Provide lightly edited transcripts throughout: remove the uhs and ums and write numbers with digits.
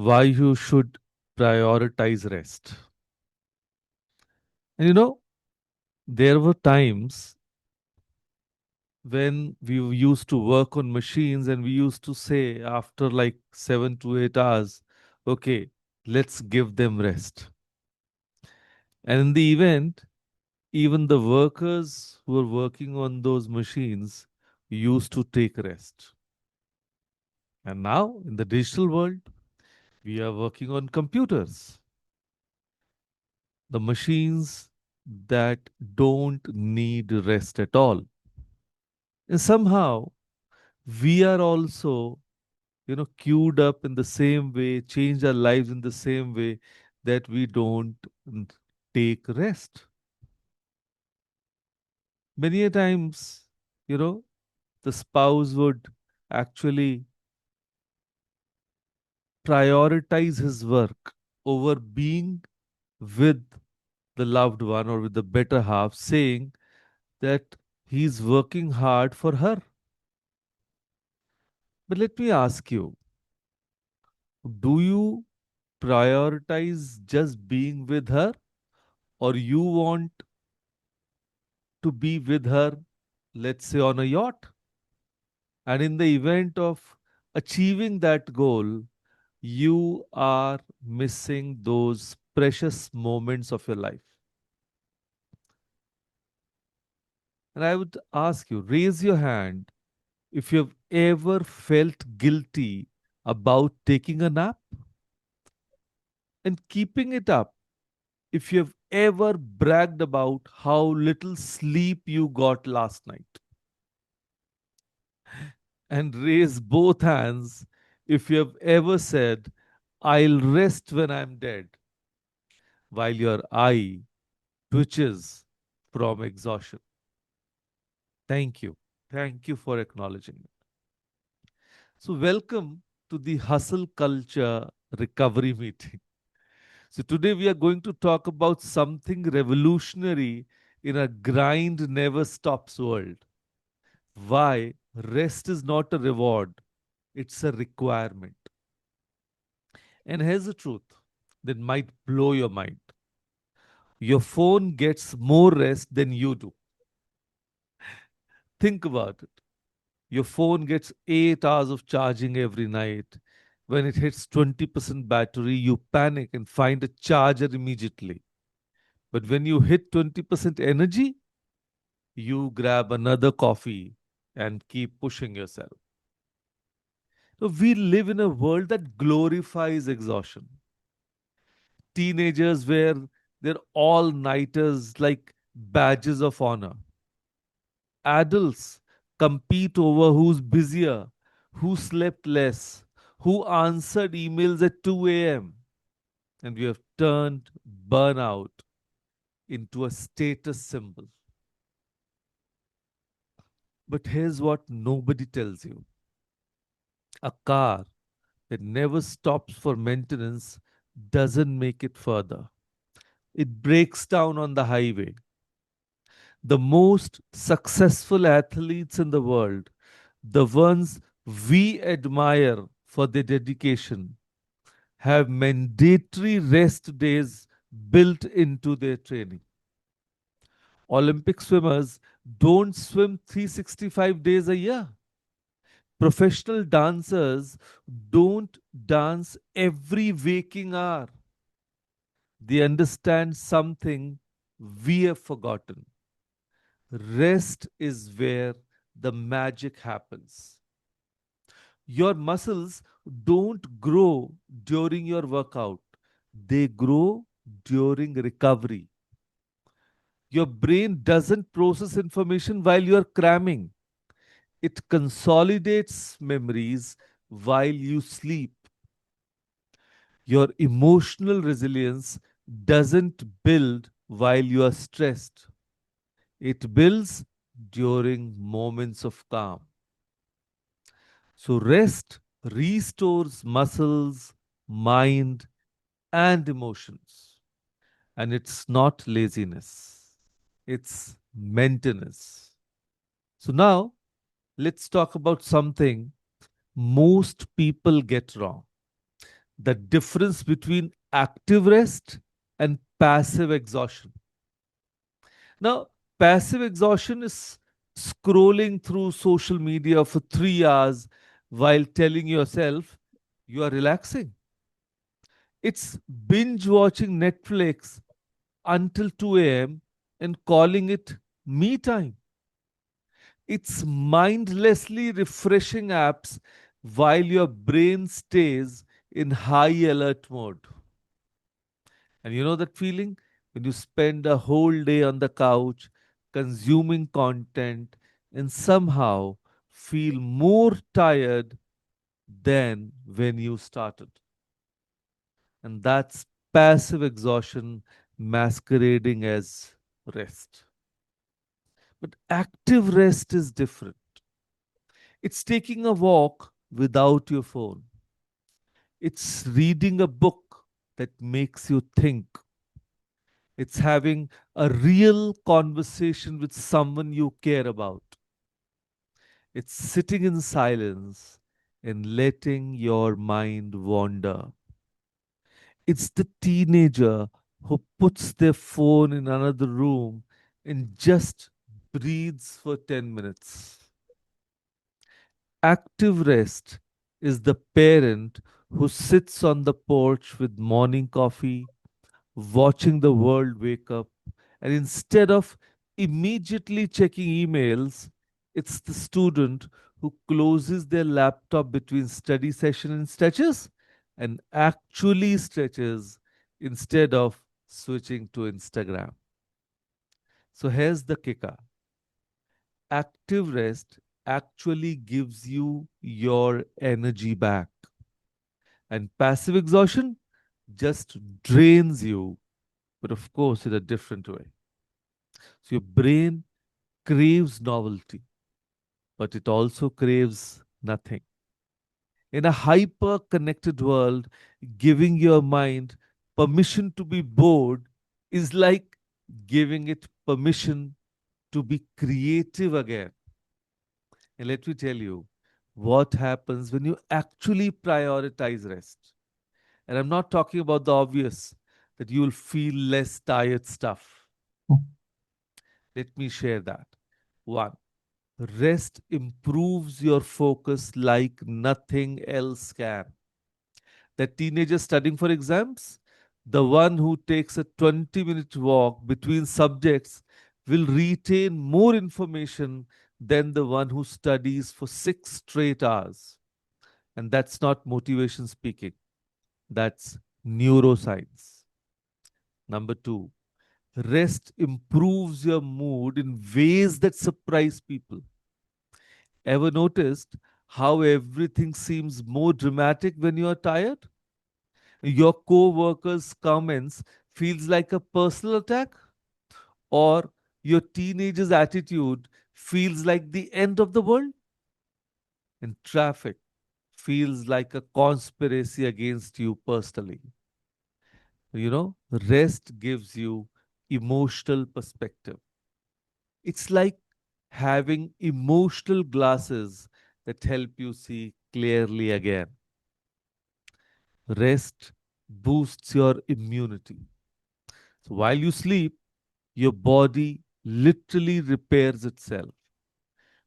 why you should prioritize rest. And there were times when we used to work on machines and we used to say after like 7 to 8 hours, okay, let's give them rest. And in the event, even the workers who were working on those machines used to take rest. And now in the digital world, we are working on computers, the machines that don't need rest at all. And somehow we are also, queued up in the same way, change our lives in the same way that we don't take rest. Many a times, you know, the spouse would actually prioritize his work over being with the loved one or with the better half, saying that he's working hard for her. But let me ask you, do you prioritize just being with her, or you want to be with her, let's say, on a yacht? And in the event of achieving that goal, you are missing those precious moments of your life. And I would ask you, raise your hand if you've ever felt guilty about taking a nap and keeping it up. If you've ever bragged about how little sleep you got last night, and raise both hands if you've ever said, I'll rest when I'm dead, while your eye twitches from exhaustion. Thank you. Thank you for acknowledging it. So, welcome to the Hustle Culture Recovery Meeting. So, today we are going to talk about something revolutionary in a grind never stops world. Why rest is not a reward, it's a requirement. And here's the truth that might blow your mind: your phone gets more rest than you do. Think about it. Your phone gets 8 hours of charging every night. When it hits 20% battery, you panic and find a charger immediately. But when you hit 20% energy, you grab another coffee and keep pushing yourself. So we live in a world that glorifies exhaustion. Teenagers wear their all nighters like badges of honor. Adults compete over who's busier, who slept less, who answered emails at 2 a.m. And we have turned burnout into a status symbol. But here's what nobody tells you: a car that never stops for maintenance doesn't make it further. It breaks down on the highway. The most successful athletes in the world, the ones we admire for their dedication, have mandatory rest days built into their training. Olympic swimmers don't swim 365 days a year. Professional dancers don't dance every waking hour. They understand something we have forgotten: rest is where the magic happens. Your muscles don't grow during your workout, they grow during recovery. Your brain doesn't process information while you're cramming, it consolidates memories while you sleep. Your emotional resilience doesn't build while you are stressed, it builds during moments of calm. So, rest restores muscles, mind, and emotions. And it's not laziness, it's maintenance. So, now let's talk about something most people get wrong: the difference between active rest and passive exhaustion. Now, passive exhaustion is scrolling through social media for 3 hours while telling yourself you are relaxing. It's binge watching Netflix until 2 a.m. and calling it me time. It's mindlessly refreshing apps while your brain stays in high alert mode. And you know that feeling when you spend a whole day on the couch consuming content and somehow feel more tired than when you started. And that's passive exhaustion masquerading as rest. But active rest is different. It's taking a walk without your phone. It's reading a book that makes you think. It's having a real conversation with someone you care about. It's sitting in silence and letting your mind wander. It's the teenager who puts their phone in another room and just breathes for 10 minutes. Active rest is the parent who sits on the porch with morning coffee, watching the world wake up, and instead of immediately checking emails, it's the student who closes their laptop between study session and stretches and actually stretches instead of switching to Instagram. So here's the kicker: active rest actually gives you your energy back, and passive exhaustion just drains you, but of course, in a different way. So your brain craves novelty, but it also craves nothing. In a hyper connected world, giving your mind permission to be bored is like giving it permission to be creative again. And let me tell you what happens when you actually prioritize rest. And I'm not talking about the obvious, that you'll feel less tired stuff. Let me share that. One, rest improves your focus like nothing else can. The teenager studying for exams, the one who takes a 20-minute walk between subjects will retain more information than the one who studies for 6 straight hours. And that's not motivation speaking, that's neuroscience. Number two, rest improves your mood in ways that surprise people. Ever noticed how everything seems more dramatic when you are tired? Your co-worker's comments feels like a personal attack, or your teenager's attitude feels like the end of the world, and traffic feels like a conspiracy against you personally. Rest gives you emotional perspective. It's like having emotional glasses that help you see clearly again. Rest boosts your immunity. So while you sleep, your body literally repairs itself.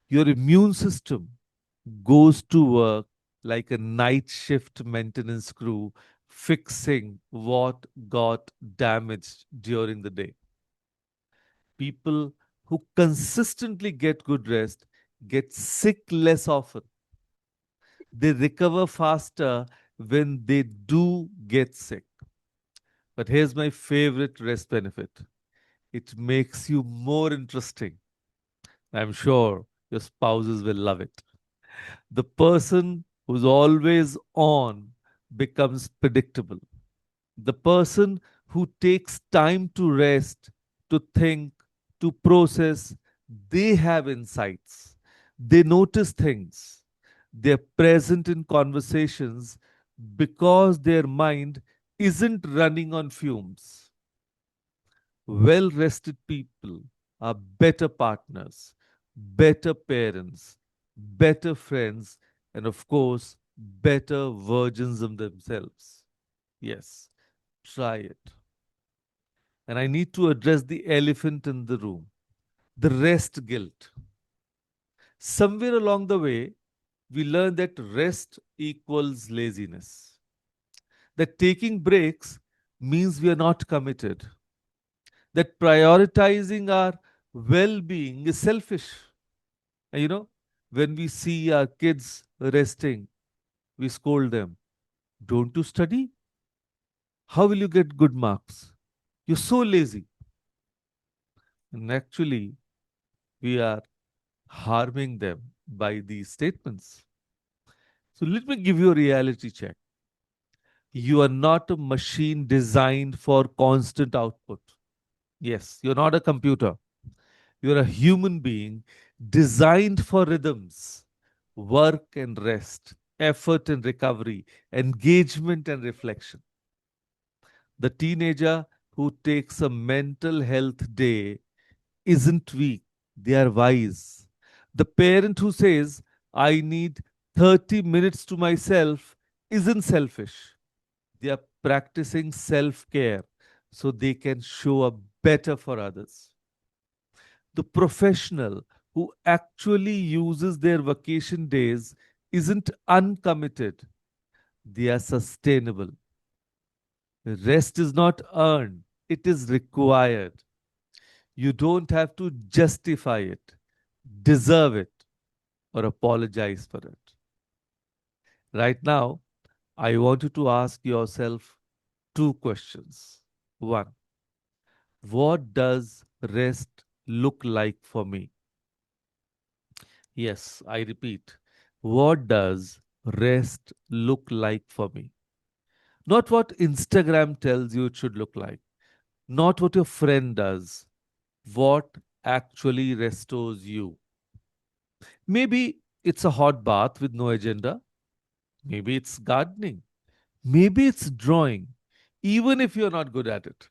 Your immune system goes to work like a night shift maintenance crew, fixing what got damaged during the day. People who consistently get good rest get sick less often. They recover faster when they do get sick. But here's my favorite rest benefit: it makes you more interesting. I'm sure your spouses will love it. The person who's always on becomes predictable. The person who takes time to rest, to think, to process, they have insights. They notice things. They're present in conversations because their mind isn't running on fumes. Well rested people are better partners, better parents, better friends, and of course, better versions of themselves. Yes, try it. And I need to address the elephant in the room, the rest guilt. Somewhere along the way, we learn that rest equals laziness, that taking breaks means we are not committed, that prioritizing our well being is selfish. And when we see our kids resting, we scold them. Don't you study? How will you get good marks? You're so lazy. And actually, we are harming them by these statements. So let me give you a reality check. You are not a machine designed for constant output. Yes, you're not a computer. You're a human being designed for rhythms, work and rest, effort and recovery, engagement and reflection. The teenager who takes a mental health day isn't weak, they are wise. The parent who says, I need 30 minutes to myself, isn't selfish. They are practicing self care so they can show up better for others. The professional who actually uses their vacation days isn't uncommitted, they are sustainable. Rest is not earned, it is required. You don't have to justify it, deserve it, or apologize for it. Right now, I want you to ask yourself two questions. One, what does rest look like for me? Yes, I repeat, what does rest look like for me? Not what Instagram tells you it should look like, not what your friend does, what actually restores you. Maybe it's a hot bath with no agenda. Maybe it's gardening. Maybe it's drawing, even if you're not good at it.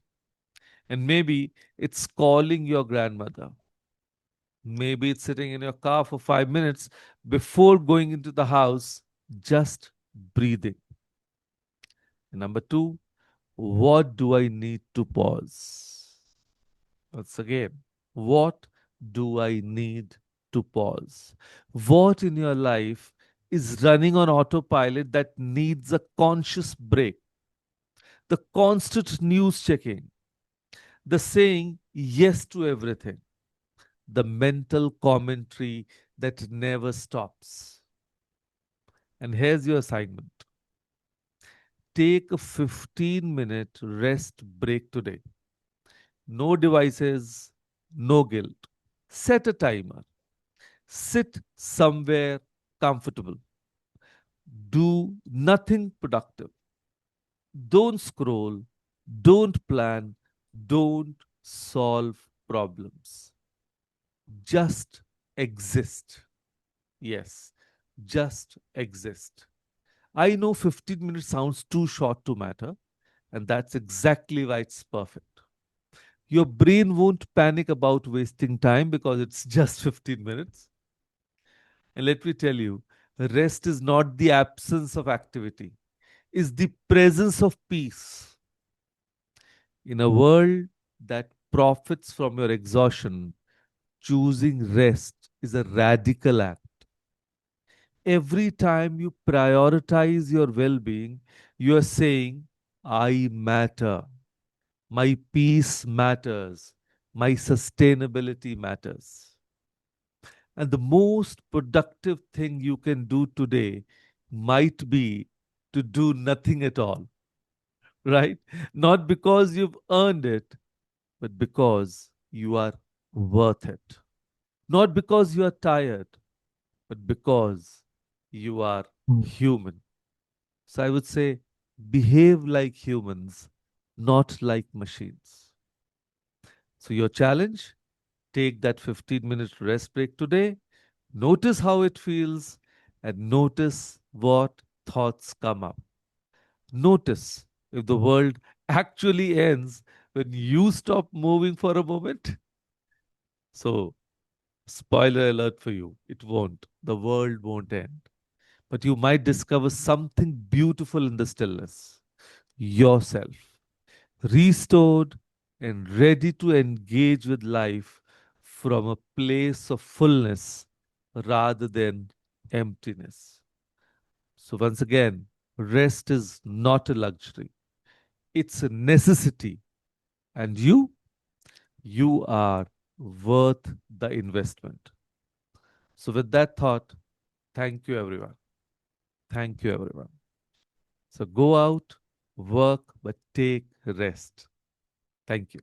And maybe it's calling your grandmother. Maybe it's sitting in your car for 5 minutes before going into the house, just breathing. And number two, what do I need to pause? Once again, what do I need to pause? What in your life is running on autopilot that needs a conscious break? The constant news checking, the saying yes to everything, the mental commentary that never stops. And here's your assignment: take a 15-minute rest break today. No devices, no guilt. Set a timer. Sit somewhere comfortable. Do nothing productive. Don't scroll. Don't plan. Don't solve problems. Just exist. Yes, just exist. I know 15 minutes sounds too short to matter, and that's exactly why it's perfect. Your brain won't panic about wasting time because it's just 15 minutes. And let me tell you, rest is not the absence of activity, it's the presence of peace. In a world that profits from your exhaustion, choosing rest is a radical act. Every time you prioritize your well being, you are saying, I matter. My peace matters. My sustainability matters. And the most productive thing you can do today might be to do nothing at all, right? Not because you've earned it, but because you are worth it. Not because you are tired, but because you are human. So I would say behave like humans, not like machines. So your challenge, take that 15-minute rest break today. Notice how it feels and notice what thoughts come up. Notice if the world actually ends when you stop moving for a moment. So, spoiler alert for you, it won't. The world won't end. But you might discover something beautiful in the stillness. yourself, restored and ready to engage with life from a place of fullness rather than emptiness. So, once again, rest is not a luxury, it's a necessity. And you are worth the investment. So, with that thought, thank you, everyone. Thank you, everyone. So, go out, work, but take rest. Thank you.